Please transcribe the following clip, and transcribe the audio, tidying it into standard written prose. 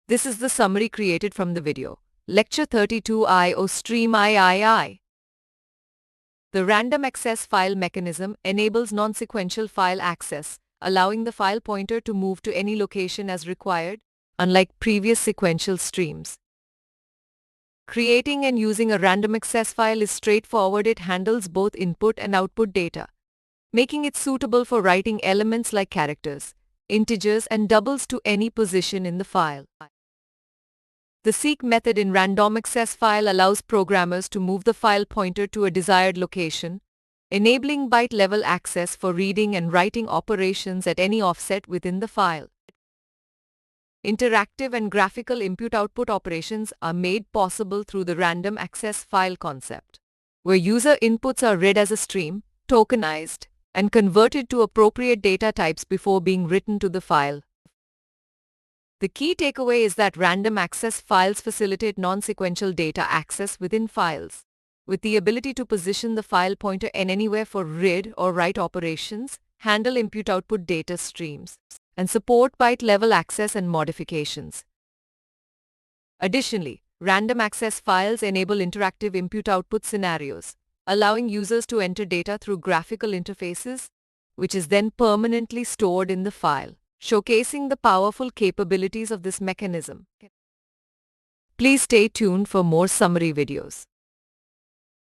This is the summary created from the video. Lecture 32 I/O Stream III. The random access file mechanism enables non-sequential file access, allowing the file pointer to move to any location as required, unlike previous sequential streams. Creating and using a random access file is straightforward. It handles both input and output data, making it suitable for writing elements like characters, integers, and doubles to any position in the file. The seek method in random access file allows programmers to move the file pointer to a desired location, enabling byte-level access for reading and writing operations at any offset within the file. Interactive and graphical input-output operations are made possible through the random access file concept, where user inputs are read as a stream, tokenized, and converted to appropriate data types before being written to the file. The key takeaway is that random access files facilitate non-sequential data access within files, with the ability to position the file pointer anywhere for read or write operations, handle input-output data streams, and support byte-level access and modifications. Additionally, random access files enable interactive input-output scenarios, allowing users to enter data through graphical interfaces, which is then permanently stored in the file, showcasing the powerful capabilities of this mechanism. Please stay tuned for more summary videos.